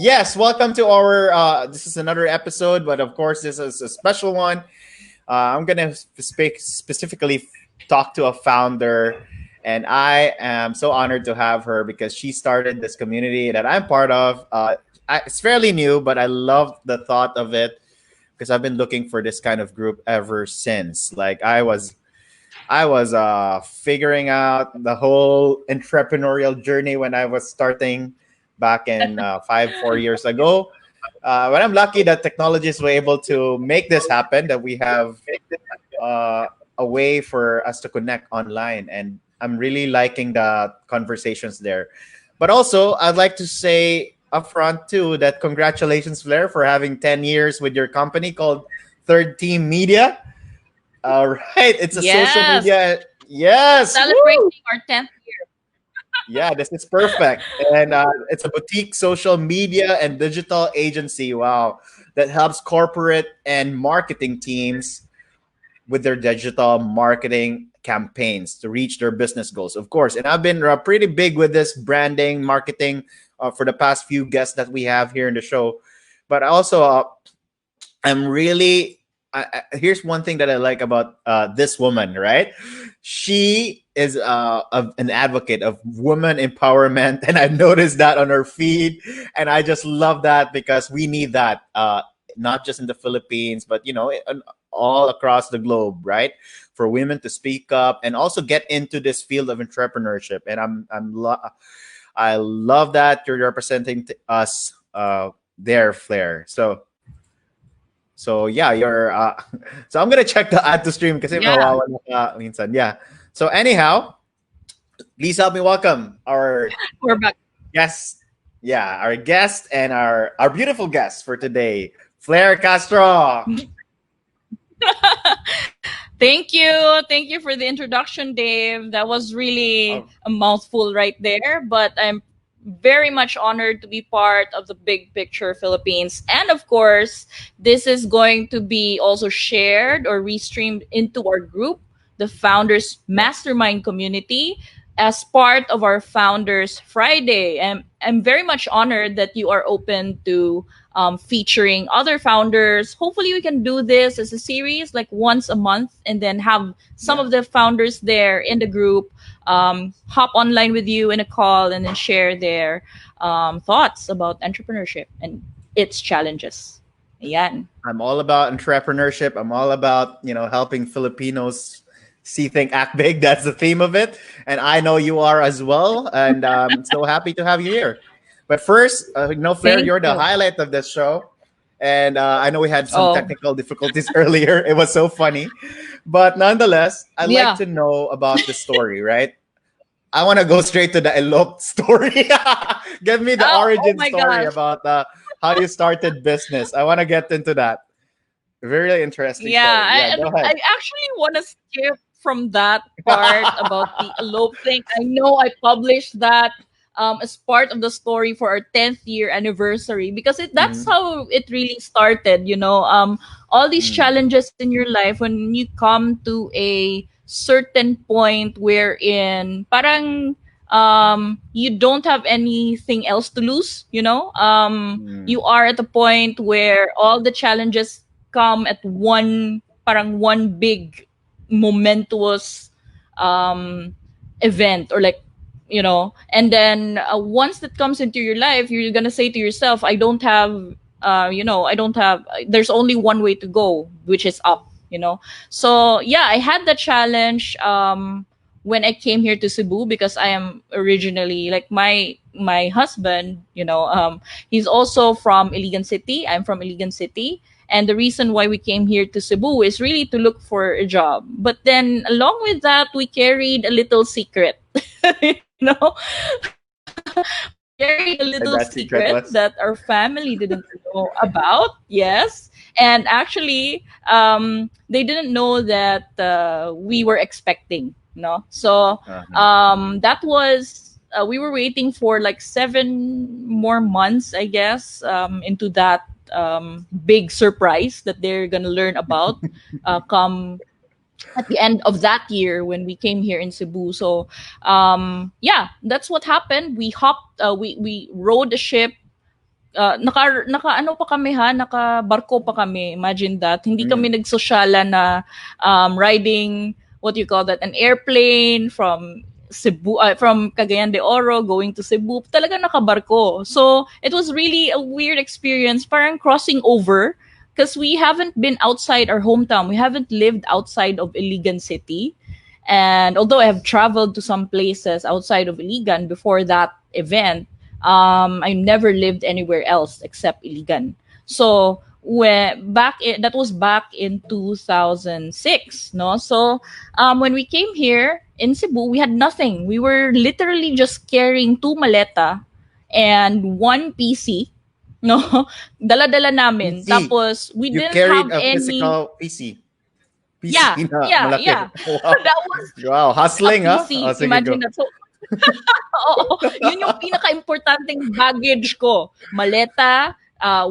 Yes, welcome to our. This is another episode, but of course, this is a special one. I'm gonna speak specifically talk to a founder, and I am so honored to have her because she started this community that I'm part of. It's fairly new, but I love the thought of it because I've been looking for this kind of group ever since. I was figuring out the whole entrepreneurial journey when I was starting back in 4 years ago. But I'm lucky that technologies were able to make this happen. That we have uh, a way for us to connect online, and I'm really liking the conversations there. But also, I'd like to say upfront too that congratulations, Flair, for having 10 years with your company called Third Team Media. All right, it's a social Yes, media. Yes, celebrating woo! our 10th. Yeah, this is perfect. And it's a boutique social media and digital agency. Wow, that helps corporate and marketing teams with their digital marketing campaigns to reach their business goals, of course. And I've been pretty big with this branding, marketing for the past few guests that we have here in the show. But also, I'm really here's one thing that I like about this woman, right? She is an advocate of woman empowerment, and I noticed that on her feed, and I just love that because we need that, not just in the Philippines, but all across the globe, right? For women to speak up and also get into this field of entrepreneurship, and I love that you're representing us there, Flair. So yeah, you're so I'm gonna check the add to stream kasi Yeah, mawawala ka minsan. Yeah. So anyhow, please help me welcome our we're back. guest. Yeah, our guest and our beautiful guest for today, Fleire Castro. Thank you. Thank you for the introduction, Dave. That was really Oh, a mouthful right there, but I'm very much honored to be part of the Big Picture Philippines. And of course, this is going to be also shared or restreamed into our group, the Founders Mastermind community, as part of our Founders Friday. And I'm very much honored that you are open to featuring other founders. Hopefully, we can do this as a series, like once a month, and then have some yeah. of the founders there in the group hop online with you in a call and then share their thoughts about entrepreneurship and its challenges. Ayan. I'm all about entrepreneurship. I'm all about, helping Filipinos see, think, act big. That's the theme of it. And I know you are as well. And I'm so happy to have you here. But first, Flair, Thank you're the you. highlight of this show. And I know we had some Oh, technical difficulties earlier. It was so funny. But nonetheless, I'd like yeah. to know about the story, right? I want to go straight to the eloped story. Give me the Oh origin my story gosh. about how you started business. I want to get into that. Very interesting Yeah, story. Yeah, go I ahead. actually want to skip from that part about the elope thing. I know I published that as part of the story for our 10th year anniversary because that's Mhm. how it really started, all these Mm. challenges in your life when you come to a certain point wherein parang you don't have anything else to lose, you Mm. are at a point where all the challenges come at one big momentous um event, or like, and then once that comes into your life, you're gonna say to yourself, I don't have, there's only one way to go, which is up. So yeah, I had the challenge when I came here to Cebu, because I am originally, like, my husband, he's also from Iligan City. I'm from Iligan City. And the reason why we came here to Cebu is really to look for a job. But then along with that, we carried a little secret. We carried a little And that secret secret was. that our family didn't know about. Yes. And actually, they didn't know that we were expecting. So Uh-huh. that was, we were waiting for like 7 more months, I guess, into that big surprise that they're gonna learn about come at the end of that year when we came here in Cebu. So yeah, that's what happened. We rode the ship naka ano pa kami ha, naka-barko pa kami. Imagine that. Hindi kami Mm. nagsosyalan na riding, what you call that, an airplane from Cebu, from Cagayan de Oro going to Cebu. Talaga nakabarko. So, it was really a weird experience, parang crossing over because we haven't been outside our hometown. We haven't lived outside of Iligan City. And although I have traveled to some places outside of Iligan before that event, I never lived anywhere else except Iligan. So that was back in 2006, no. So when we came here in Cebu, we had nothing. We were literally just carrying two maleta and one PC. No, dala-dala namin. PC. Tapos we You didn't carried have a any. physical PC. Yeah, PC na yeah, malaki. yeah. Wow. That was Wow. a Hustling, ha? PC. Oh, sige, Imagine go. that. So, oo, yun yung pinaka-importanting baggage ko. Maleta,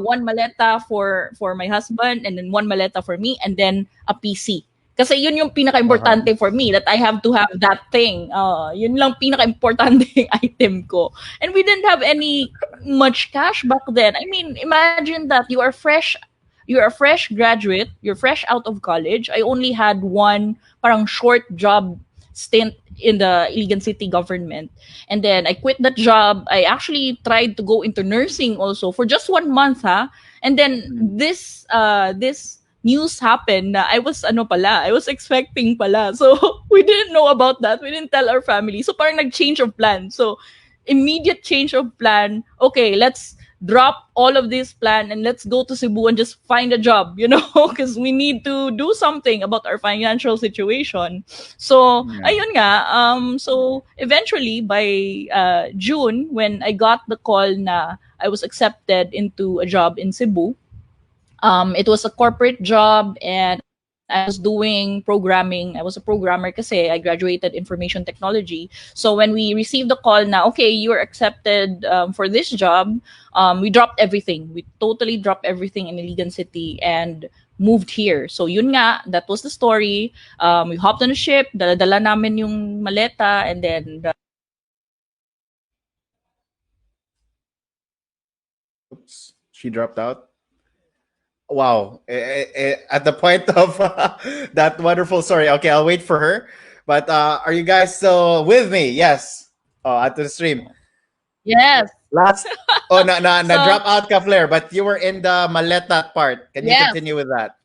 one maleta for my husband, and then one maleta for me, and then a PC. Kasi yun yung Uh-huh. pinaka-importante for me, that I have to have that thing. Yun lang pinaka-importante item ko. And we didn't have any much cash back then. I mean, imagine that you're a fresh graduate, you're fresh out of college. I only had one parang short job stint in the Iligan City government. And then I quit that job. I actually tried to go into nursing also for just 1 month, ha. And then Mm. this news happened na I was expecting pala. So we didn't know about that. We didn't tell our family. So parang nag-change of plan. So immediate change of plan. Okay, let's drop all of this plan and let's go to Cebu and just find a job, because we need to do something about our financial situation. So, Yeah. ayun nga, so eventually by June, when I got the call na I was accepted into a job in Cebu, it was a corporate job and I was doing programming. I was a programmer kasi I graduated information technology. So when we received the call na, okay, you're accepted for this job, we dropped everything. We totally dropped everything in Iligan City and moved here. So yun nga, that was the story. We hopped on a ship, dala-dala namin yung maleta, and then Oops. She dropped out. Wow. At the point of that wonderful story. Okay, I'll wait for her. But are you guys still with me? Yes. Oh, at the stream. yes. Last. Oh, na So drop out ka, Flair. But you were in the maleta part. Can you yes. continue with that?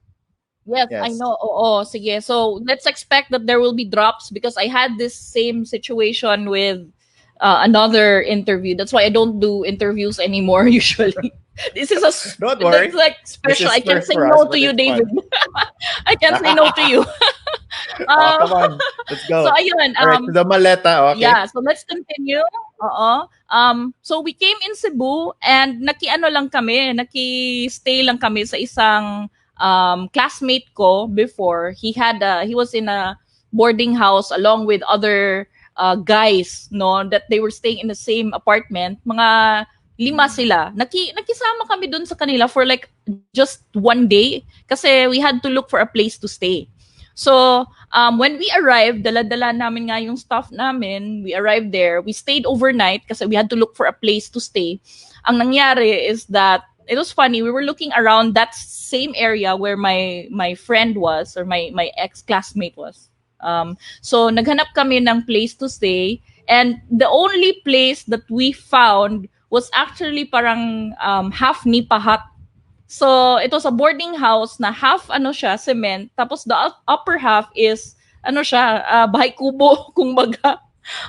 Yes, I Yes. know. Oo, sige. So, let's expect that there will be drops because I had this same situation with another interview. That's why I don't do interviews anymore usually. This is Don't that's worry. like This special. is I can't first say for us, no to but you, it's David. fun. I can't say no to you. Oh, Uh, come on. Let's so go. ayun, All right, to the maleta. Okay. yeah, so let's continue. Oo. So we came in Cebu and naki-stay lang kami sa isang classmate ko before. He was in a boarding house along with other guys, no, that they were staying in the same apartment. Mga lima sila. Nakisama kami dun sa kanila for like just 1 day kasi we had to look for a place to stay. So, when we arrived, dala-dala namin nga yung stuff namin. We arrived there. We stayed overnight kasi we had to look for a place to stay. Ang nangyari is that it was funny. We were looking around that same area where my friend was, or my ex-classmate was. So, naghanap kami ng place to stay. And the only place that we found was actually parang half nipa hut. So, it was a boarding house na half cement, tapos the upper half is bahay kubo kung baga.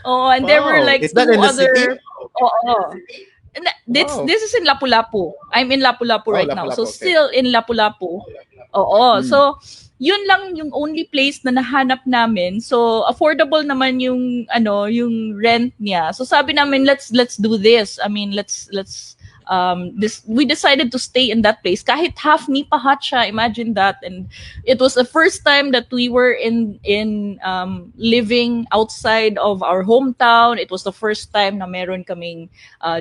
Oh, and there were Wow. like Is that two in the city? other. Oh. And Wow. this is in Lapu-Lapu. I'm in Lapu-Lapu Oh, right now. So Lapu-Lapu. Okay. still in Lapu-Lapu. Oo. Hmm. So yun lang yung only place na nahanap namin. So affordable naman yung rent niya. So sabi namin, let's do this. I mean, let's we decided to stay in that place. Kahit half nipa hut siya, imagine that. And it was the first time that we were in living outside of our hometown. It was the first time na meron kaming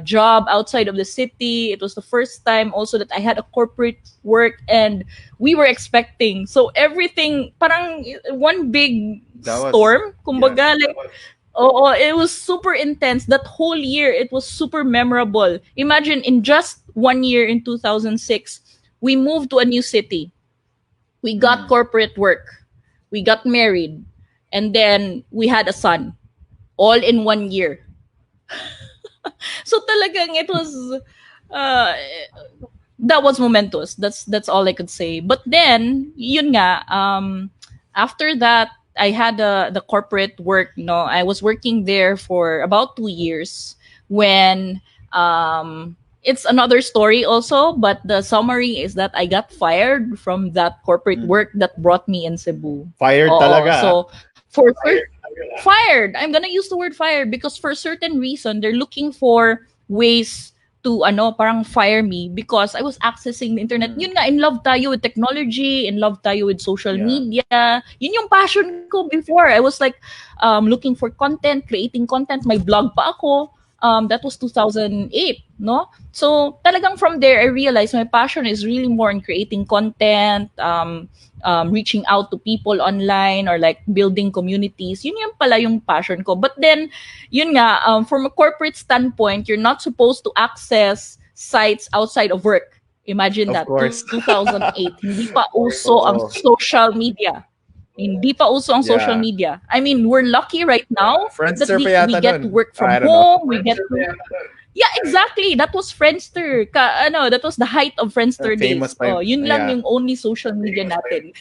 job outside of the city. It was the first time also that I had a corporate work and we were expecting. So everything, parang one big That was, storm. yeah. Kumbaga, like, Oh, it was super intense. That whole year, it was super memorable. Imagine in just 1 year in 2006, we moved to a new city. We got Mm. corporate work. We got married. And then we had a son. All in 1 year. So talagang it was uh, that was momentous. That's all I could say. But then, yun nga, after that, I had the corporate work. No, I was working there for about 2 years. When it's another story also, but the summary is that I got fired from that corporate Mm. work that brought me in Cebu. Fired Oo, talaga. so for fired. I'm gonna use the word fired because for a certain reason they're looking for ways to parang fire me because I was accessing the internet. Mm. Yun nga, in love tayo with technology, in love tayo with social Yeah. media. Yun yung passion ko before. I was like looking for content, creating content. May blog pa ako. That was 2008, no? So talagang from there, I realized my passion is really more in creating content, reaching out to people online or like building communities. Yun yung pala yung passion ko. But then, yun nga, from a corporate standpoint, you're not supposed to access sites outside of work. Imagine Of that, course. 2008, hindi pa uso ang Oo. social media. Hindi pa uso ang social Yeah. media. I mean, we're lucky right now that Friendster pa we yata get to nun. work from I don't know. home, we get to yeah, exactly. That was Friendster. That was the height of Friendster Famous days. pa Oh, yun lang yeah. yung only social media natin.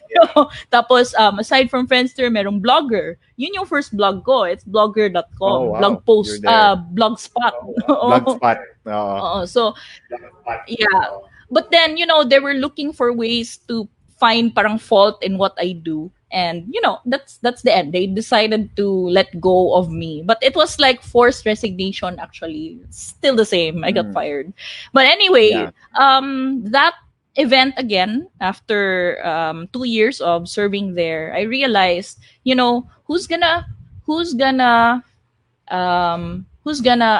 Tapos, aside from Friendster, merong Blogger. Yun yung first blog ko. It's blogger.com. Oh, wow. Blog post, You're there. blogspot. Blogspot. Oo. So, yeah. But then, they were looking for ways to find parang fault in what I do. And that's the end. They decided to let go of me. But it was like forced resignation actually. Still the same. I got Mm. fired. But anyway, Yeah. that event again after 2 years of serving there, I realized, who's gonna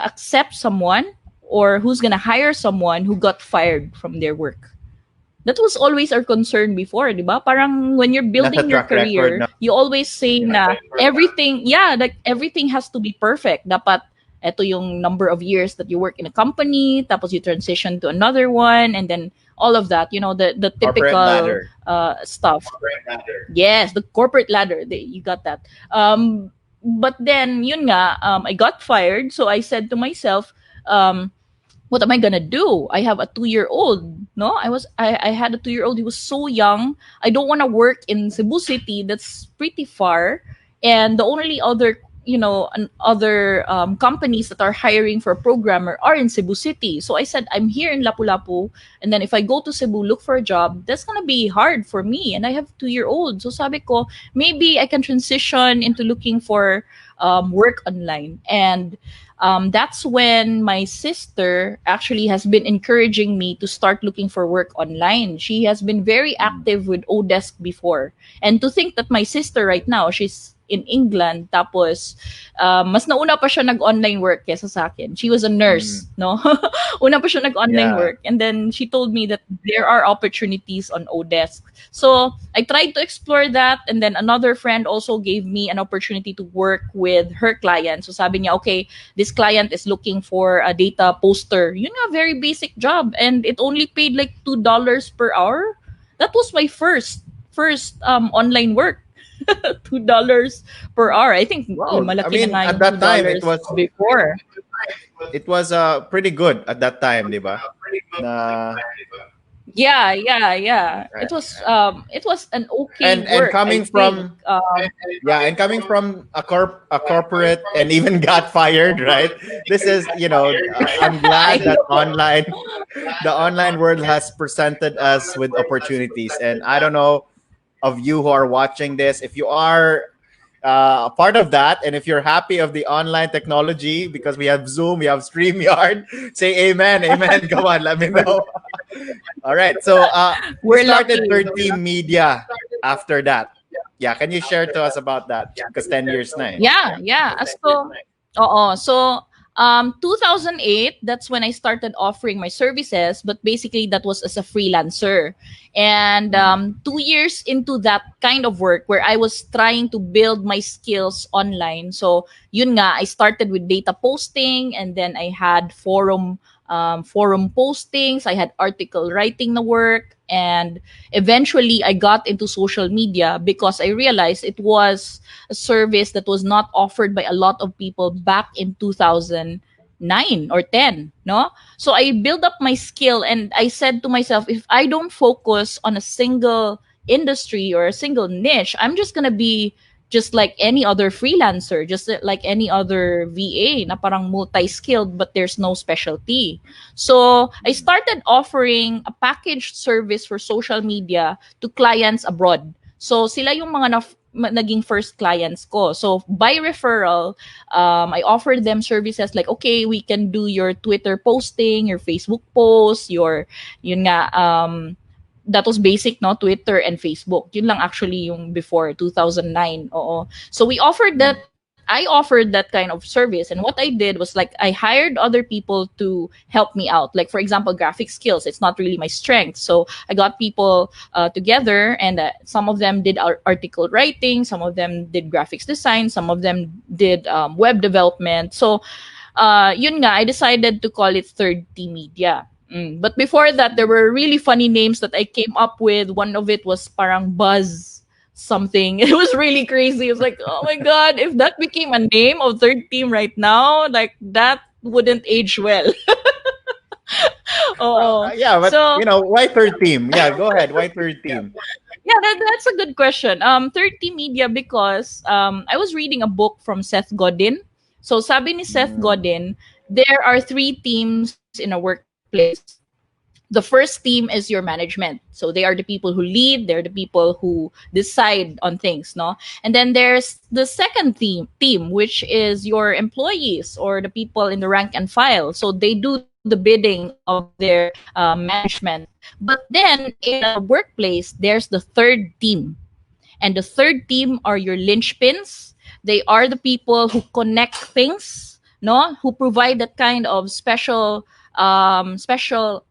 accept someone or who's gonna hire someone who got fired from their work. That was always our concern before, di ba? Parang when you're building your track record, career, no? you always say na like everything has to be perfect. Dapat eto yung number of years that you work in a company, tapos you transition to another one, and then all of that, the Corporate typical ladder. stuff. Yes, the corporate ladder. You got that. But then, yun nga, I got fired. So I said to myself, what am I gonna do? I have a 2-year-old. No, I had a 2-year-old. He was so young. I don't want to work in Cebu City. That's pretty far. And the only other other companies that are hiring for a programmer are in Cebu City. So I said, I'm here in Lapu-Lapu, and then if I go to Cebu, look for a job, that's gonna be hard for me. And I have 2-year-old. So sabi ko, maybe I can transition into looking for work online. And that's when my sister actually has been encouraging me to start looking for work online. She has been very active with Odesk before. And to think that my sister right now, she's in England, tapos mas nauna pa siya nag-online work kesa sa akin. She was a nurse, no? Una pa siya nag-online Yeah. work. And then she told me that there are opportunities on Odesk. So I tried to explore that, and then another friend also gave me an opportunity to work with her client. So sabi niya, okay, this client is looking for a data poster. Yun nga, very basic job. And it only paid like $2 per hour. That was my first online work. $2 per hour. I think Wow. malaki I mean, na nga at yung that time, $2 it was before. it was pretty good at that time, di ba? Na Yeah. It was an okay and work. coming I from think. and coming from a corporate and even got fired, right? This is, I'm glad that the online world has presented us with opportunities. And I don't know of you who are watching this, if you are a part of that, and if you're happy of the online technology, because we have Zoom, we have StreamYard, say amen, amen. Come on, let me know. All right, so We're we started lucky. Third Team Media after that. Yeah, can you share to us about that? Because 10 years na eh. Yeah. So 2008, that's when I started offering my services, but basically that was as a freelancer. And Mhm. 2 years into that kind of work where I was trying to build my skills online. So yun nga, I started with data posting, and then I had forum postings, I had article writing na work, and eventually I got into social media because I realized it was a service that was not offered by a lot of people back in 2009 or 10, no? So I built up my skill, and I said to myself, if I don't focus on a single industry or a single niche, I'm just going to be just like any other freelancer, just like any other VA na parang multi-skilled but there's no specialty. So I started offering a packaged service for social media to clients abroad. So sila yung mga naging first clients ko. So by referral, I offered them services like, okay, we can do your Twitter posting, your Facebook post, your, yun nga, that was basic, no? Twitter and Facebook. Yun lang actually yung before 2009. Oo. So we offered that. Mhm. I offered that kind of service, and what I did was like I hired other people to help me out. Like for example, graphic skills. It's not really my strength, so I got people together, and some of them did article writing, some of them did graphics design, some of them did web development. So yun nga, I decided to call it Third T Media. But before that, there were really funny names that I came up with. One of it was parang Buzz something. It was really crazy. It was like, oh my god, if that became a name of third team right now, like that wouldn't age well. Well, Oh, yeah, but so why third team? Yeah, go ahead. Why third team? yeah, that's a good question. 30 Media because I was reading a book from Seth Godin. So sabi ni Seth Mm, Godin, there are three teams in a workplace. The first team is your management. So they are the people who lead, they're the people who decide on things, no? And then there's the second team, which is your employees or the people in the rank and file. So they do the bidding of their management. But then in a workplace, there's the third team, and the third team are your linchpins. They are the people who connect things, no? Who provide that kind of special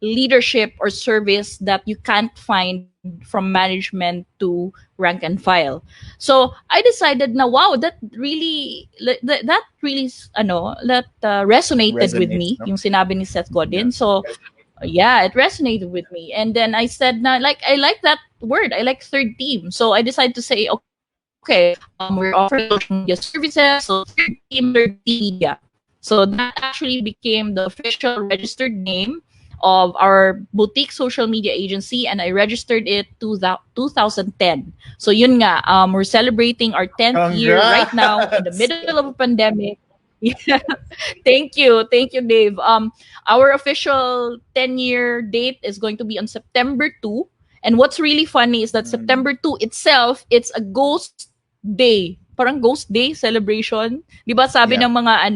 leadership or service that you can't find from management to rank and file. So I decided na wow, that really that resonated with resonates, me no? yung sinabi ni Seth Yeah. Godin. So yeah, it resonated with me. And then I said, na, like, I like that word. I like third team. So I decided to say, okay, we're offering social media services. So third team media. So that actually became the official registered name of our boutique social media agency, and I registered it to that 2010. So yun nga, we're celebrating our 10th year right now in the Congrats. middle of a pandemic. Yeah. Thank you, Dave. Our official 10-year date is going to be on September 2. And what's really funny is that Mm, September 2 itself, it's a ghost day. Parang ghost day celebration. 'Di ba sabi yeah, ng mga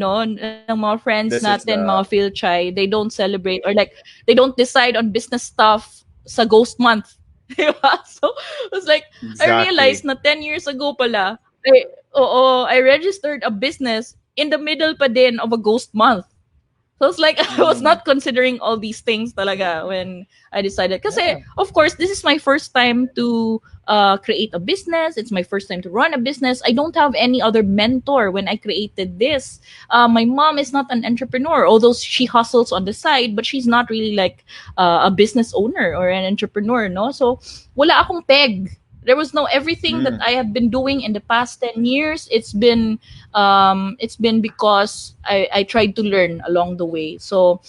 ng mga friends this is natin, mga the Philchai, they don't celebrate or like they don't decide on business stuff sa ghost month. 'Di ba? So, it was like I realized exactly. na 10 years ago pala, I registered a business in the middle pa din of a ghost month. So it's like I was Mm, not considering all these things talaga when I decided. Kasi yeah, of course, this is my first time to create a business. It's my first time to run a business. I don't have any other mentor when I created this. My mom is not an entrepreneur, although she hustles on the side, but she's not really like a business owner or an entrepreneur, no? So wala akong peg. There was no everything that mm, I have been doing in the past 10 years. It's been because I tried to learn along the way. So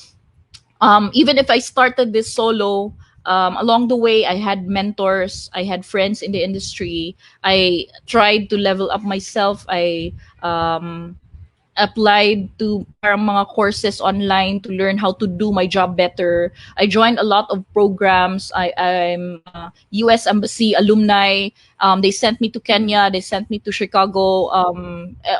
even if I started this solo, along the way I had mentors, I had friends in the industry. I tried to level up myself. I applied to parang mga courses online to learn how to do my job better. I joined a lot of programs. I'm U.S. Embassy alumni. They sent me to mm, Kenya. They sent me to Chicago.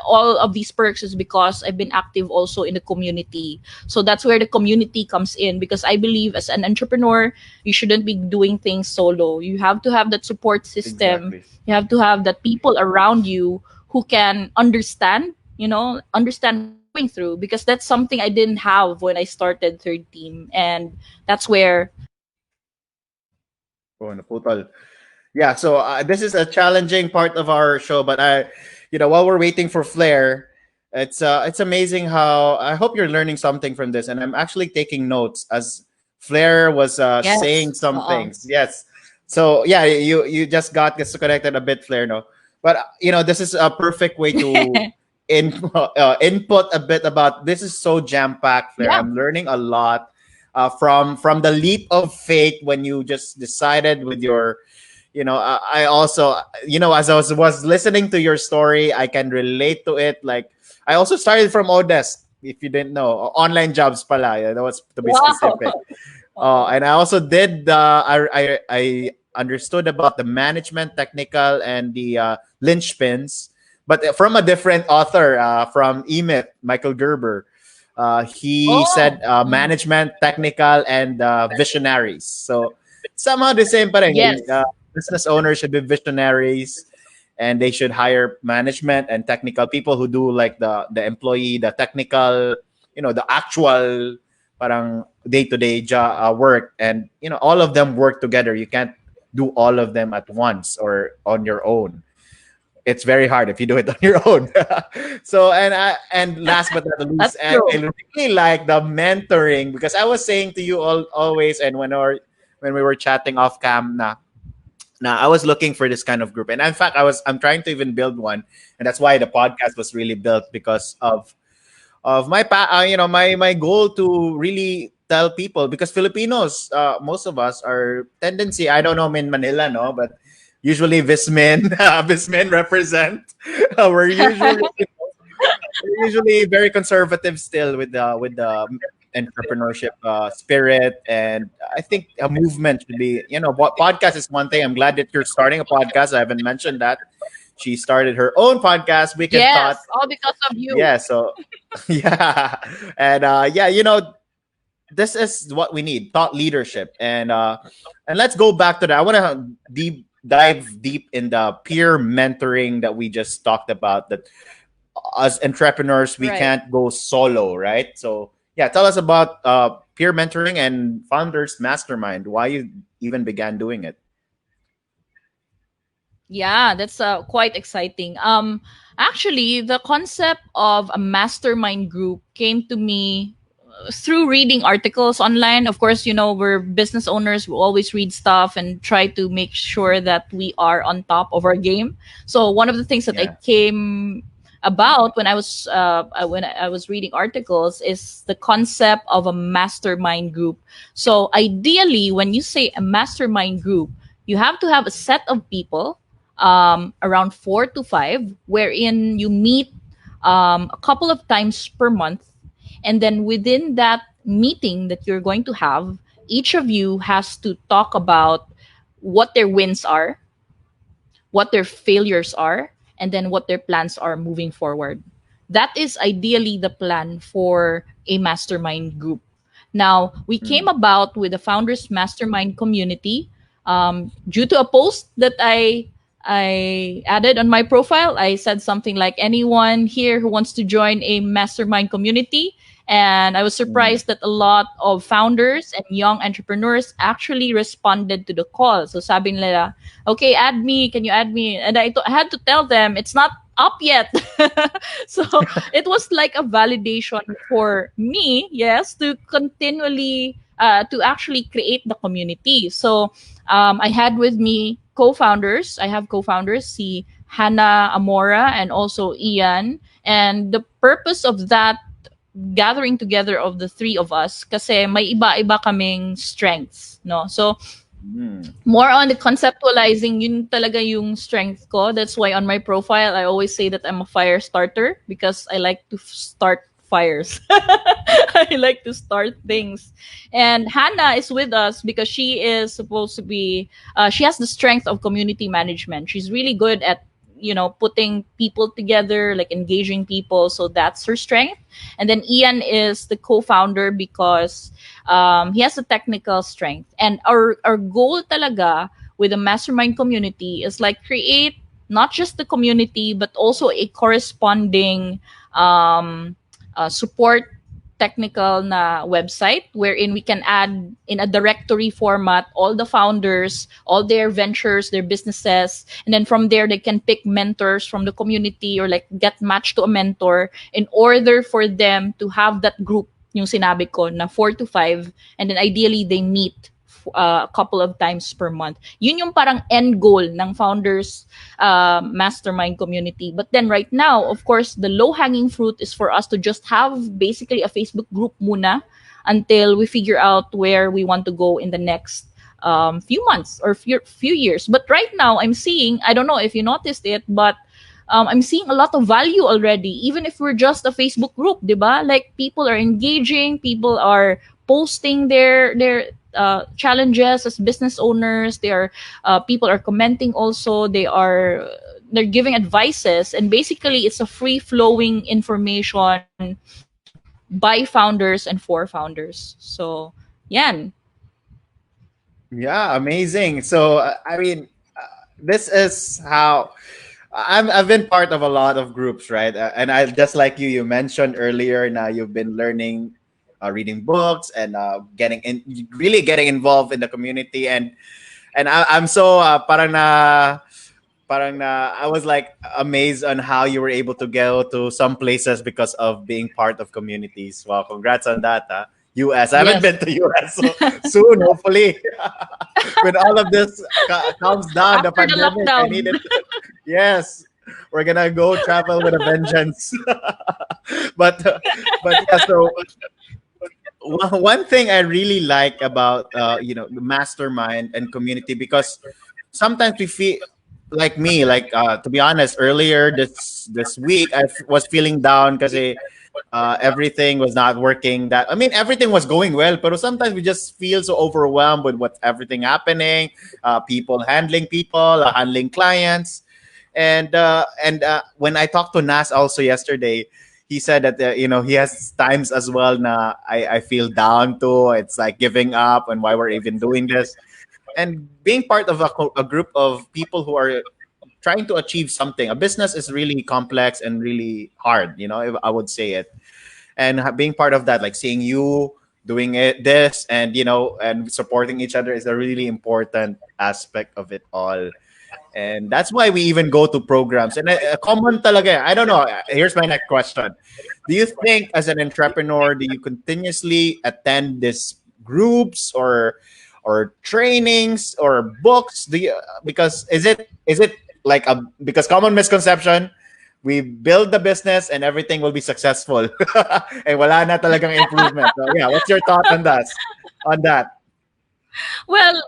All of these perks is because I've been active also in the community. So that's where the community comes in, because I believe as an entrepreneur, you shouldn't be doing things solo. You have to have that support system. exactly. You have to have that people around you who can understand what you're going through, because that's something I didn't have when I started third team, and that's where Oh, naputol. Yeah, so this is a challenging part of our show, but while we're waiting for Flair, it's amazing how I hope you're learning something from this, and I'm actually taking notes as Flair was yes, saying some things. Yes, so yeah, you just got disconnected a bit, Flair, no, but this is a perfect way to input a bit about this. Is so jam packed, Flair. yeah, I'm learning a lot from the leap of faith when you just decided with your I also as I was listening to your story, I can relate to it. Like I also started from Odesk, if you didn't know, online jobs pala. That was to be wow. specific. And I also did I understood about the management technical and the linchpins, but from a different author, from EMIT, Michael Gerber. He said Oh, mm, management technical and visionaries. So somehow the same pa rin. yes, Business owners should be visionaries, and they should hire management and technical people who do like the employee, the technical, the actual parang day-to-day work, and all of them work together. You can't do all of them at once or on your own. It's very hard if you do it on your own. So and last but not least, that's I true. really like the mentoring, because I was saying to you always, and when we were chatting off cam, now I was looking for this kind of group, and in fact, I'm trying to even build one, and that's why the podcast was really built, because of my goal to really tell people, because Filipinos, most of us, are tendency, I don't know in Manila, no, but usually Vismin Vismin represent. We're usually very conservative still with the entrepreneurship spirit, and I think a movement should be, what podcast is one thing. I'm glad that you're starting a podcast. I haven't mentioned that she started her own podcast, Wicked Yes, Thought. all because of you. Yeah, so yeah, and yeah, this is what we need: thought leadership. And let's go back to that. I want to dive deep in the peer mentoring that we just talked about. That as entrepreneurs, we Right. can't go solo, right? So yeah, tell us about peer mentoring and founders mastermind, why you even began doing it. Yeah, that's quite exciting. Actually, the concept of a mastermind group came to me through reading articles online. Of course, we're business owners. We always read stuff and try to make sure that we are on top of our game. So one of the things that I Yeah. came about when I was reading articles is the concept of a mastermind group. So ideally, when you say a mastermind group, you have to have a set of people, around 4 to 5, wherein you meet a couple of times per month, and then within that meeting that you're going to have, each of you has to talk about what their wins are, what their failures are, and then what their plans are moving forward. That is ideally the plan for a mastermind group. Now, we came Mm. about with the Founders Mastermind community, due to a post that I added on my profile. I said something like, anyone here who wants to join a mastermind community? And I was Mm. surprised that a lot of founders and young entrepreneurs actually responded to the call. So sabi nila, okay, add me. Can you add me? And I had to tell them it's not up yet. So it was like a validation for me, yes, to continually to actually create the community. So I had with me co-founders. I have co-founders, si Hannah Amora and also Ian. And the purpose of that gathering together of the three of us, kasi may iba-iba kaming strengths, no? So Mm. more on the conceptualizing, yun talaga yung strength ko. That's why on my profile I always say that I'm a fire starter, because I like to start fires. I like to start things. And Hannah is with us because she is supposed to be she has the strength of community management. She's really good at putting people together, like engaging people, so that's her strength. And then Ian is the co-founder because he has a technical strength. And our goal talaga with the mastermind community is like create not just the community but also a corresponding um, support technical na website wherein we can add in a directory format all the founders, all their ventures, their businesses, and then from there they can pick mentors from the community or like get matched to a mentor in order for them to have that group yung sinabi ko na 4 to 5, and then ideally they meet a couple of times per month. Yun yung parang end goal ng founders mastermind community. But then right now, of course, the low hanging fruit is for us to just have basically a Facebook group muna until we figure out where we want to go in the next few months or few years. But right now, I'm seeing, I don't know if you noticed it, but I'm seeing a lot of value already, even if we're just a Facebook group, diba? Like people are engaging, people are posting their challenges as business owners. They are people are commenting also. They're giving advices, and basically it's a free flowing information by founders and for founders. So, yan. Yeah, amazing. So, I mean, this is how I've been part of a lot of groups, right? And I just like you mentioned earlier. Now you've been learning, reading books, and really getting involved in the community. And I'm so parang na I was like amazed on how you were able to go to some places because of being part of communities. Wow, congrats on that. US. I haven't Yes. been to US, so soon, hopefully, when all of this calms down, the After the pandemic, I lockdown. need it. Yes, we're gonna go travel with a vengeance. but but yeah, so one thing I really like about the mastermind and community, because sometimes we feel like me, like to be honest, earlier this week was feeling down because everything was not working. That I mean, everything was going well, but sometimes we just feel so overwhelmed with what's everything happening, people handling people, handling clients, and when I talked to Nas also yesterday, he said that he has times as well. Na I feel down too. It's like giving up and why we're even doing this, and being part of a group of people who are trying to achieve something. A business is really complex and really hard, if I would say it. And being part of that, like seeing you doing this, and supporting each other is a really important aspect of it all. And that's why we even go to programs. And a common talaga, I don't know. Here's my next question. Do you think as an entrepreneur, do you continuously attend these groups or trainings or books? Because is it like a because common misconception, we build the business and everything will be successful. And wala na talagang improvement. So yeah, what's your thought on that? On that? Well,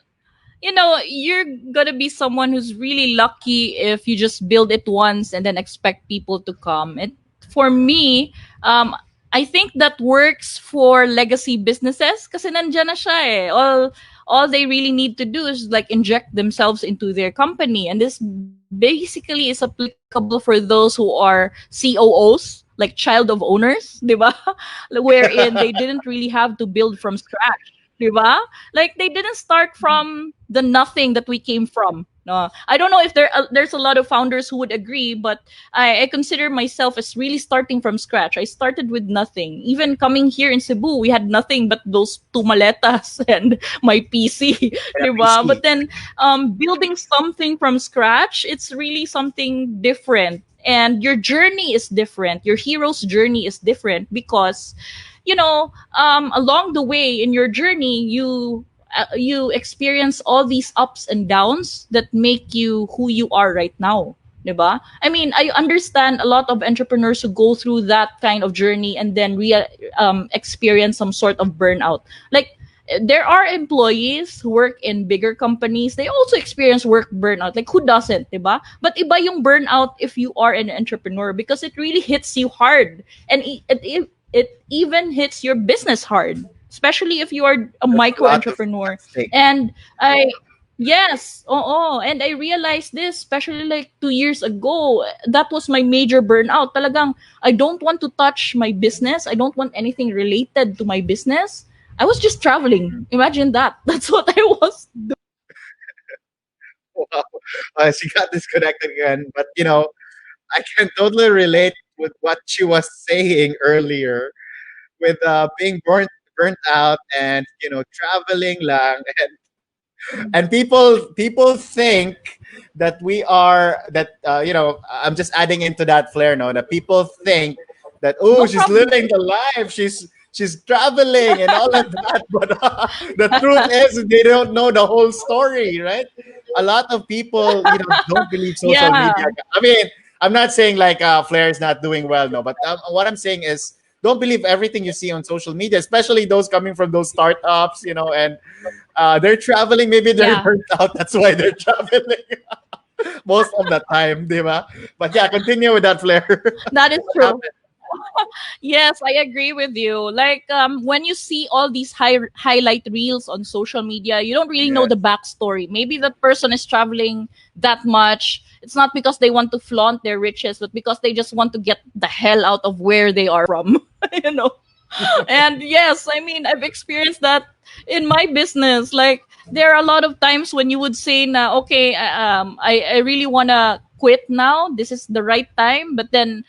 you're gonna be someone who's really lucky if you just build it once and then expect people to come. It For me, I think that works for legacy businesses kasi nandiyan na siya eh. All they really need to do is like inject themselves into their company, and this basically is applicable for those who are COOs, like child of owners, 'di ba? Wherein they didn't really have to build from scratch. Diba? Like they didn't start from the nothing that we came from. No, I don't know if there's a lot of founders who would agree, but I consider myself as really starting from scratch. I started with nothing. Even coming here in Cebu, we had nothing but those two maletas and my PC, Yeah, diba? But PC. then building something from scratch, it's really something different. And your journey is different. Your hero's journey is different because along the way in your journey, you experience all these ups and downs that make you who you are right now. Diba? I mean, I understand a lot of entrepreneurs who go through that kind of journey and then experience some sort of burnout. Like, there are employees who work in bigger companies. They also experience work burnout. Like, who doesn't, diba? But iba yung burnout if you are an entrepreneur because it really hits you hard. And it even hits your business hard, especially if you are a There's a micro lot of entrepreneur. at stake. And I Yes, oh, and I realized this especially like 2 years ago. That was my major burnout. Talagang I don't want to touch my business. I don't want anything related to my business. I was just traveling. Imagine that. That's what I was. Wow. She got disconnected again, but I can totally relate with what she was saying earlier, with being burnt out and traveling lang, and people think that we are that I'm just adding into that flare, no, that people think that, oh, No she's problem. living the life, she's traveling and all of that, but the truth is they don't know the whole story, right? A lot of people don't believe social Yeah. media. I mean, I'm not saying like Flair is not doing well, no, but what I'm saying is don't believe everything you see on social media, especially those coming from those startups, and they're traveling. Maybe they're Yeah. burnt out. That's why they're traveling most of the time, di ba? But yeah, continue with that, Flair. That is What true. happened? Yes, I agree with you. Like when you see all these highlight reels on social media, you don't really know Yes. the backstory. Maybe that person is traveling that much. It's not because they want to flaunt their riches, but because they just want to get the hell out of where they are from. you know. And yes, I mean, I've experienced that in my business. Like there are a lot of times when you would say, "Na okay, I really wanna quit now. This is the right time." But then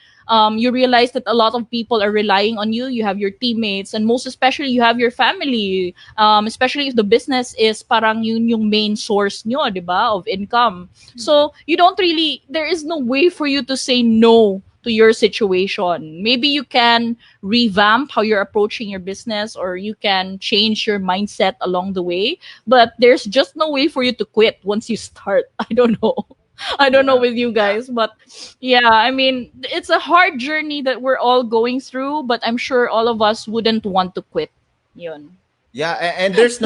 you realize that a lot of people are relying on you. You have your teammates, and most especially you have your family. Especially if the business is parang yun yung main source nyo, di ba, of income. So you don't really. There is no way for you to say no to your situation. Maybe you can revamp how you're approaching your business, or you can change your mindset along the way, but there's just no way for you to quit once you start. I don't know. I don't know Yeah. with you guys, but yeah, I mean, it's a hard journey that we're all going through, but I'm sure all of us wouldn't want to quit. Yun. Yeah, and there's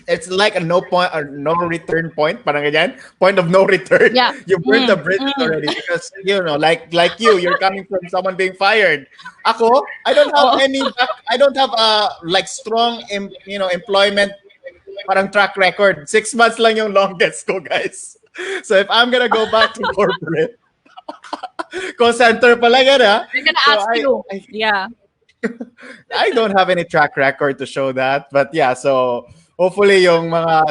it's like a no point or no return point, parang ganyan. Point of no return. Yeah. You burned the Mm, bridges mm. already because like you're coming from someone being fired. Ako, I don't have Oh, any I don't have a like strong employment parang track record. 6 months lang yung longest ko, guys. So if I'm gonna go back to corporate, call center pala yan, ha? they're gonna So ask you. I Yeah. I don't have any track record to show that. But yeah, so hopefully yung mga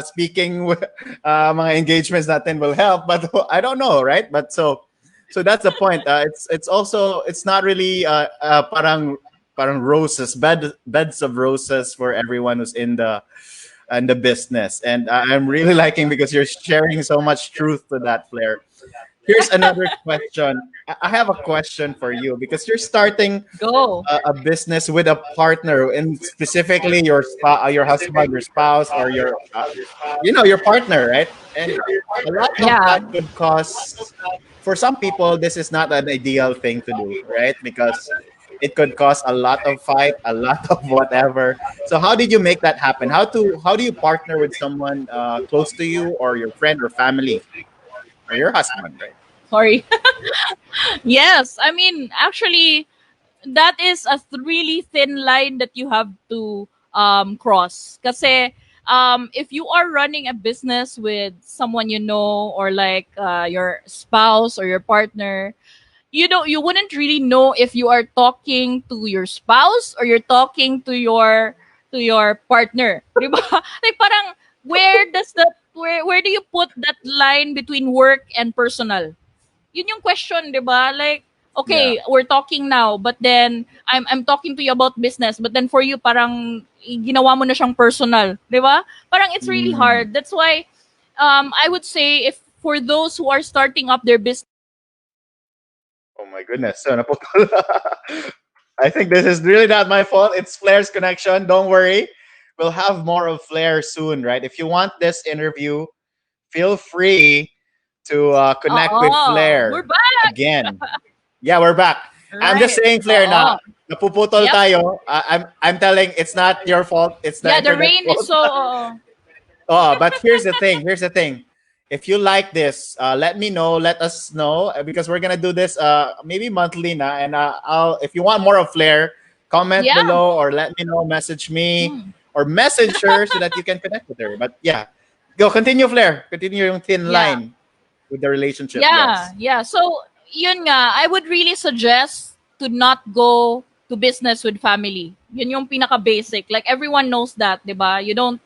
mga engagements natin will help. But I don't know, right? But so that's the point. It's also it's not really parang roses, beds of roses for everyone who's in the business. And I'm really liking because you're sharing so much truth to that, Flair. Here's another question. I have a question for you because you're starting Go. a business with a partner, and specifically your husband, your spouse, or your partner, right? And a lot of Yeah. that could cause, for some people, this is not an ideal thing to do, right? Because it could cause a lot of fight, a lot of whatever. So how did you make that happen? How do you partner with someone close to you, or your friend or family, or your husband, right? Sorry. Yes, I mean, actually, that is a really thin line that you have to cross. Kasi if you are running a business with someone you know, or like your spouse or your partner, you wouldn't really know if you are talking to your spouse or you're talking to your partner. Di ba? Like parang where do you put that line between work and personal? Yun yung question, 'di ba? Like, Yeah. okay, we're talking now, but then I'm talking to you about business, but then for you parang ginawa mo na siyang personal, 'di ba? Parang it's really Mm. hard. That's why I would say, if for those who are starting up their business. Oh my goodness. So naputol. I think this is really not my fault. It's Flair's connection. Don't worry. We'll have more of Flair soon, right? If you want this interview, feel free to connect with We're Flair back. again. Yeah, we're back. I'm just Right. saying, Flair, na Oo. napuputol Yep. tayo. I'm telling it's not your fault. It's the Yeah, the internet rain is fault. so Oh, but here's the thing. Here's the thing. If you like this, let me know. Let us know because we're gonna do this maybe monthly na. And I'll if you want more of Flair, comment yeah. below or let me know. Message me Mm. or message her so that you can connect with her. But yeah, go continue, Flair. Continue yung thin Yeah. line with the relationship. Yeah, Yes. yeah. So, yun nga, I would really suggest to not go to business with family. Yun yung pinaka-basic. Like everyone knows that, 'di ba? You don't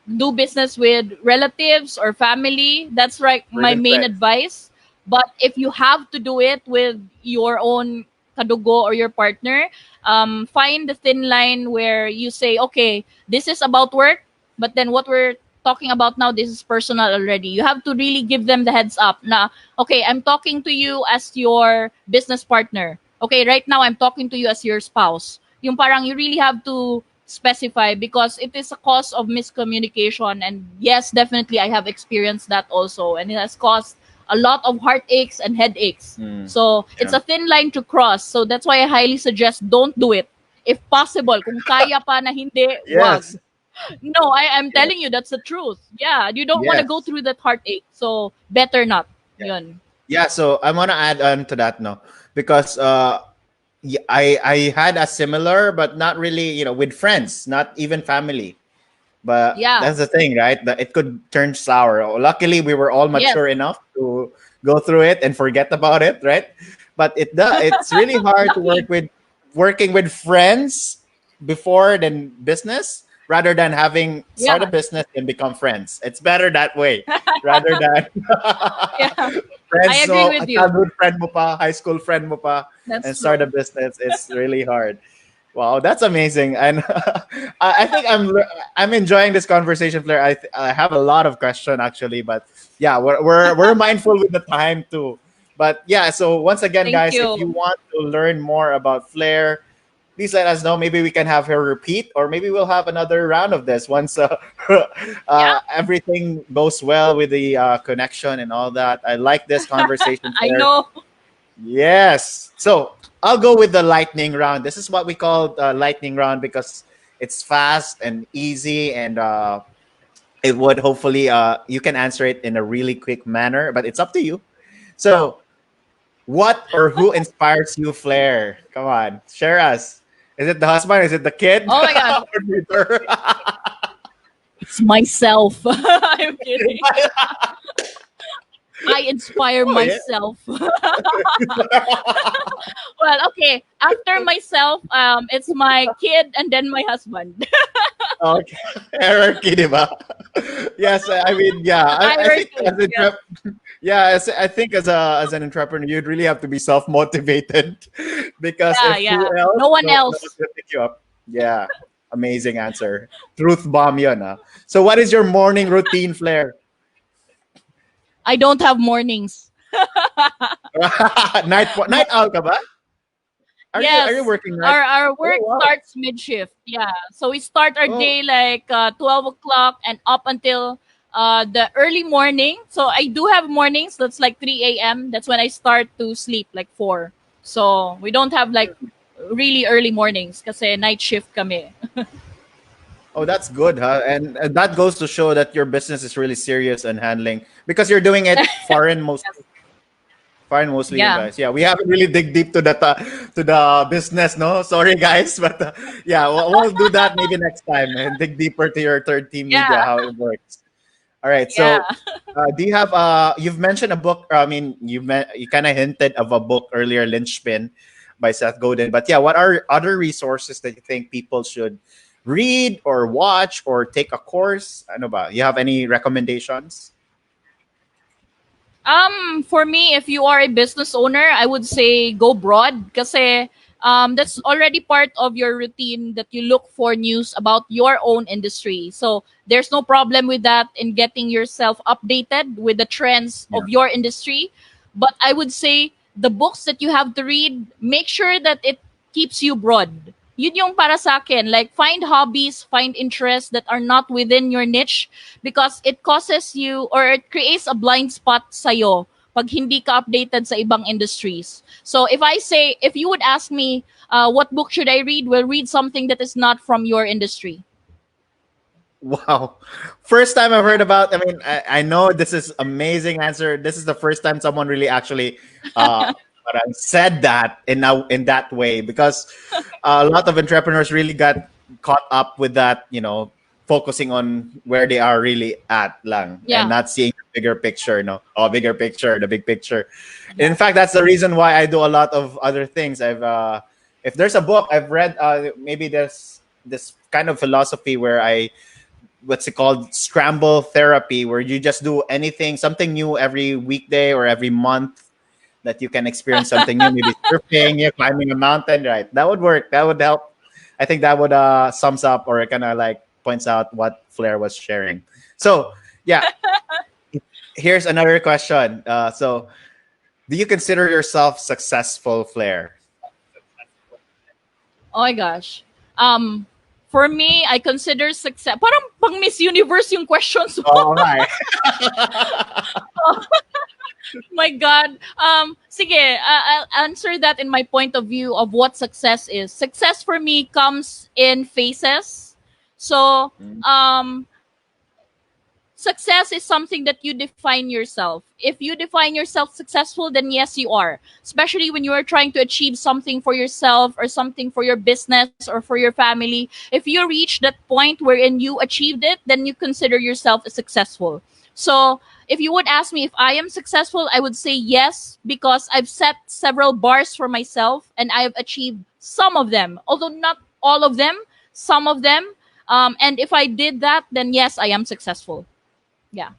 do business with relatives or family. That's like my Proven main friends. advice. But if you have to do it with your own kadugo or your partner, find the thin line where you say, okay, this is about work, but then what we're talking about now, this is personal already. You have to really give them the heads up. Na, okay, I'm talking to you as your business partner. Okay, right now I'm talking to you as your spouse. Yung parang you really have to specify because it is a cause of miscommunication. And yes, definitely I have experienced that also. And it has caused a lot of heartaches and headaches. So it's Yeah. a thin line to cross. So that's why I highly suggest don't do it. If possible, kung kaya pa na hindi, wag. Yes. No, I'm Yeah. telling you that's the truth. Yeah, you don't want to go Yes. through that heartache. So better not. Yeah. Yun. Yeah. So I want to add on to that, no, because I had a similar, but not really, with friends, not even family. But Yeah. that's the thing, right? That it could turn sour. Luckily, we were all Yes. mature enough to go through it and forget about it, right? But it's really hard to Lucky. working with friends before than business, rather than having start a Yeah. business and become friends. It's better that way rather than Yeah. I friends. agree So with a you. childhood friend mo pa, high school friend mo pa, That's and start a true. business. It's really hard. Wow, that's amazing, and I think I'm enjoying this conversation, Flair. I have a lot of question actually, but yeah, we're mindful with the time too. But yeah, so once again, Thank guys, if you. you want to learn more about Flair, please let us know. Maybe we can have her repeat, or maybe we'll have another round of this once Yeah, everything goes well with the connection and all that. I like this conversation, I Flair. know. Yes. So I'll go with the lightning round. This is what we call the lightning round because it's fast and easy, and it would hopefully you can answer it in a really quick manner, but it's up to you. So, what or who inspires you, Flair? Come on, share us. Is it the husband? Is it the kid? Oh my gosh, Or neither? it's myself. I'm kidding. I inspire Oh yeah. myself. Well, okay. After myself, it's my kid and then my husband. Okay. Hierarchy, di ba? Yes, I mean, yeah. I think Hierarchy. Yes. yeah, I think as an entrepreneur, you'd really have to be self motivated because Yeah, if yeah. who else, No one no one's else. gonna pick you up. Yeah, amazing answer. Truth bomb yun, ah. So, what is your morning routine, Flair? I don't have mornings. Night owl ka ba? Are you Yes. working night? Our Oh work wow. starts mid shift. Yeah. So we start our Oh day like 12 o'clock and up until the early morning. So I do have mornings that's like 3 a.m. That's when I start to sleep like 4. So we don't have like really early mornings kasi night shift kami. oh, that's good, huh? And that goes to show that your business is really serious and handling because you're doing it foreign most. Fine, mostly you Yeah. guys. Yeah, we haven't really dig deep to the business, no. Sorry, guys, but yeah, we'll do that maybe next time and dig deeper to your third team media Yeah. how it works. All right. Yeah. So, do you have you've mentioned a book? I mean, you kind of hinted of a book earlier, Lynchpin, by Seth Godin. But yeah, what are other resources that you think people should read or watch or take a course? Ano ba? You have any recommendations? For me, if you are a business owner, I would say go broad kasi that's already part of your routine that you look for news about your own industry. So there's no problem with that in getting yourself updated with the trends Yeah. of your industry. But I would say the books that you have to read, make sure that it keeps you broad. Yun yung para sa akin. Like, find hobbies, find interests that are not within your niche because it causes you or it creates a blind spot sa'yo pag hindi ka updated sa ibang industries. So if you would ask me, what book should I read? Well, read something that is not from your industry. Wow. First time I've heard about, I mean, I know this is amazing answer. This is the first time someone really actually parang said that in that way because a lot of entrepreneurs really got caught up with that, focusing on where they are really at lang and Yeah. not seeing the bigger picture, no. Oh, bigger picture, the big picture. In fact, that's the reason why I do a lot of other things. If there's a book I've read, maybe there's this kind of philosophy where I what's it called, scramble therapy, where you just do anything, something new every weekday or every month, that you can experience something new, maybe surfing, yeah, climbing a mountain, right? That would work. That would help. I think that would sums up or kind of like points out what Flair was sharing. So yeah, here's another question. So do you consider yourself successful, Flair? Oh my gosh. Um, for me, I consider success. Parang pang Miss Universe yung questions mo. Oh, hi. My God. Sige, I'll answer that in my point of view of what success is. Success for me comes in phases. So, success is something that you define yourself. If you define yourself successful, then yes, you are. Especially when you are trying to achieve something for yourself or something for your business or for your family. If you reach that point wherein you achieved it, then you consider yourself as successful. So, if you would ask me if I am successful, I would say yes, because I've set several bars for myself and I've achieved some of them, although not all of them, some of them. And if I did that, then yes, I am successful. Yeah.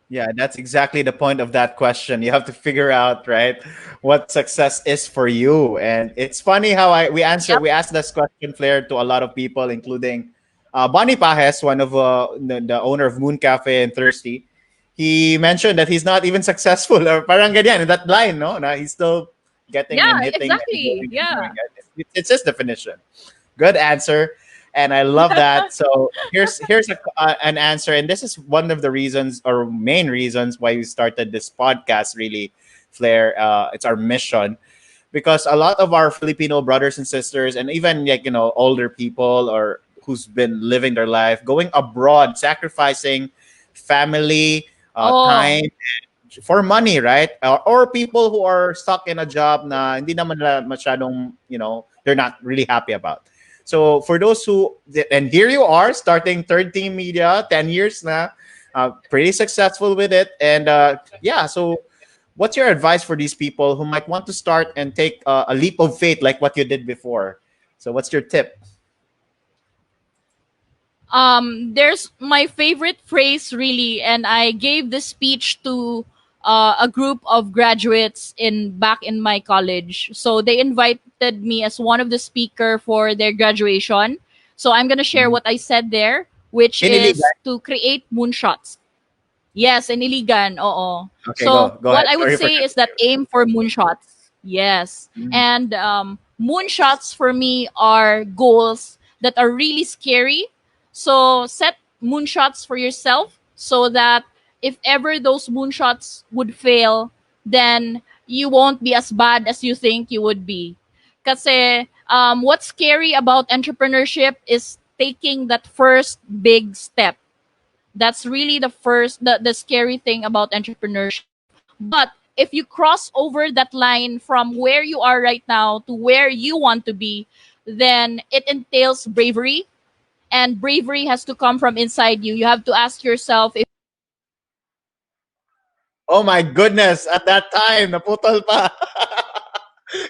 Yeah, that's exactly the point of that question. You have to figure out, right, what success is for you. And it's funny how Yep. we asked this question, Flair, to a lot of people, including Bonnie Pajes, one of the owner of Moon Cafe and Thirsty. He mentioned that he's not even successful, or parang ganyan in that line, no? Na he's still getting and Yeah, hitting and exactly. going and Yeah. going. It's his definition. Good answer, and I love that. So here's an answer, and this is one of the reasons or main reasons why we started this podcast. Really, Flair, it's our mission, because a lot of our Filipino brothers and sisters, and even like older people or who's been living their life, going abroad, sacrificing family, Oh, time for money, right? Or people who are stuck in a job na hindi naman nila masyadong, they're not really happy about. So for those who, and here you are starting Third Team Media, 10 years na, pretty successful with it. And yeah, so what's your advice for these people who might want to start and take a leap of faith like what you did before? So what's your tip? there's my favorite phrase really, and I gave this speech to a group of graduates in back in my college. So they invited me as one of the speaker for their graduation. So I'm gonna share Mhm. what I said there, which Iniligan. is to create moonshots. Yes, in Iligan, oo. Okay, So go what ahead. I would Sorry for say is cutting that you. aim for moonshots. Yes. Mhm. And moonshots for me are goals that are really scary. So set moonshots for yourself so that if ever those moonshots would fail, then you won't be as bad as you think you would be. Kasi what's scary about entrepreneurship is taking that first big step. That's really the scary thing about entrepreneurship. But if you cross over that line from where you are right now to where you want to be, then it entails bravery, and bravery has to come from inside you. You have to ask yourself if Oh my goodness, at that time, naputol pa.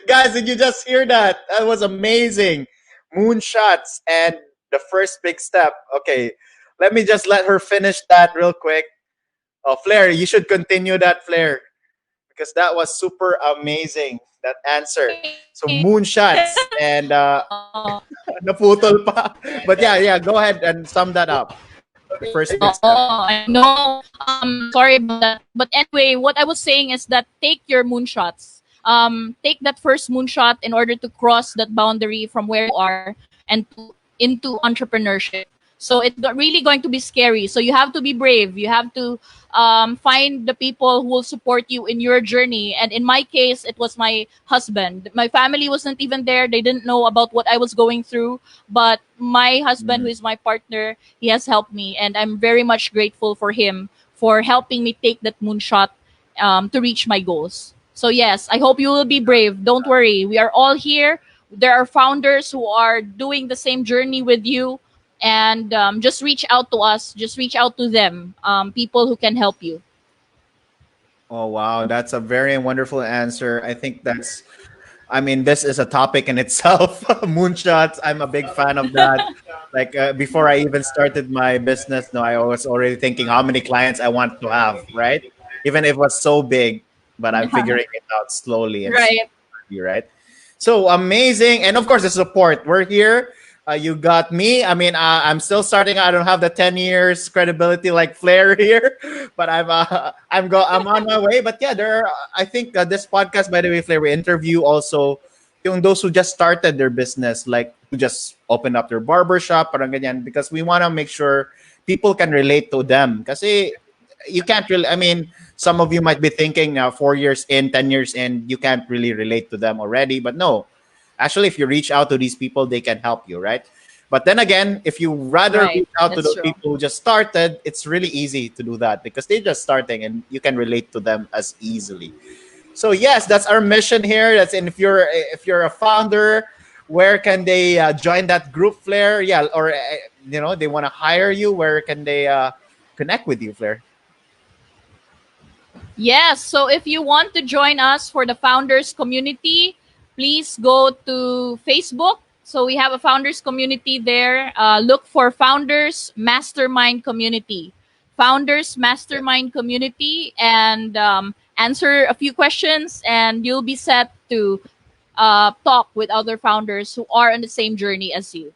Guys, did you just hear that? That was amazing. Moonshots and the first big step. Okay, let me just let her finish that real quick. Oh, Flair, you should continue that, Flair, because that was super amazing, that answer. So moonshots and naputol pa. But yeah, yeah, go ahead and sum that up. The first big step. oh, I know. Sorry about that. But anyway, what I was saying is that take your moonshots. Take that first moonshot in order to cross that boundary from where you are and to into entrepreneurship. So it's really going to be scary. So you have to be brave. You have to find the people who will support you in your journey. And in my case, it was my husband. My family wasn't even there. They didn't know about what I was going through. But my husband, who Mm. is my partner, he has helped me. And I'm very much grateful for him for helping me take that moonshot to reach my goals. So, yes, I hope you will be brave. Don't worry. We are all here. There are founders who are doing the same journey with you, and just reach out to us, just reach out to them, people who can help you. Oh wow, that's a very wonderful answer. I think that's, I mean, this is a topic in itself. Moonshots. I'm a big fan of that. Like before I even started my business, no, I was already thinking how many clients I want to have, right? Even if it was so big, but I'm Yeah. figuring it out slowly and Right. slowly, right? So amazing, and of course the support. We're here. You got me. I mean, I'm still starting. I don't have the 10 years credibility like Flair here, but I'm on my way. But yeah, there. Are, I think this podcast, by the way, Flair, we interview also yung those who just started their business, like who just opened up their barber shop, parang ganyan, because we want to make sure people can relate to them. Kasi you can't really, I mean, some of you might be thinking now 4 years in, 10 years in, you can't really relate to them already. But no, actually, if you reach out to these people, they can help you, right? But then again, if you rather Right. reach out to That's those true. people who just started, it's really easy to do that because they're just starting and you can relate to them as easily. So yes, that's our mission here. That's and if you're a founder, where can they join that group, Flair? Yeah, or they want to hire you. Where can they connect with you, Flair? Yes. So if you want to join us for the founders community, please go to Facebook. So we have a founders community there. Look for Founders Mastermind Community. Founders Yeah. Mastermind Community, and answer a few questions, and you'll be set to talk with other founders who are on the same journey as you.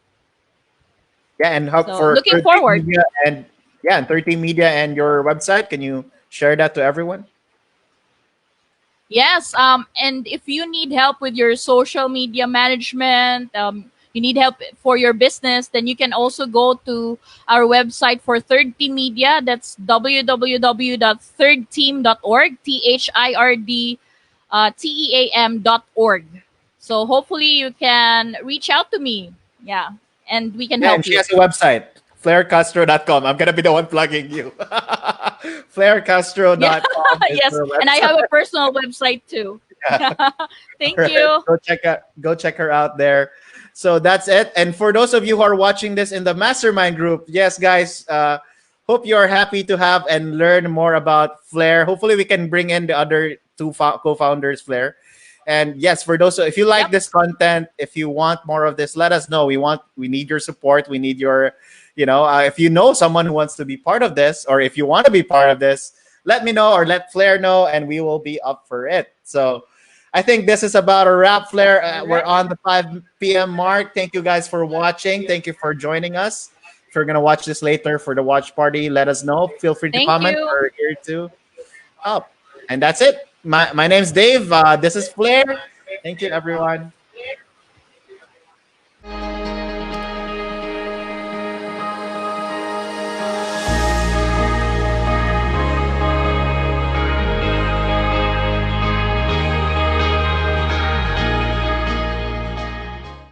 Yeah, and help So for looking 30 forward. Media and yeah, and 30 Media and your website. Can you share that to everyone? Yes, and if you need help with your social media management, you need help for your business, then you can also go to our website for Third Team Media. That's www.thirdteam.org, THIRD team.org. So hopefully you can reach out to me. Yeah, and we can Yeah, and help she you. has a website, FlaireCastro.com. I'm gonna be the one plugging you. Yeah, FlaireCastro.com is yes, her and I have website. a personal website too. Thank Right. you. Go check her out there. So that's it. And for those of you who are watching this in the mastermind group, yes, guys, hope you are happy to have and learn more about Flair. Hopefully, we can bring in the other two co-founders, Flair. And yes, for those, if you like Yep. this content, if you want more of this, let us know. We need your support. We need your, if you know someone who wants to be part of this, or if you want to be part of this, let me know or let Flair know, and we will be up for it. So I think this is about a wrap, Flair. All We're right. on the 5 p.m. mark. Thank you guys for watching. Thank you for joining us. If you're going to watch this later for the watch party, let us know. Feel free to Thank comment. you. We're here to help. And that's it. My name's Dave. This is Flair. Thank you, everyone.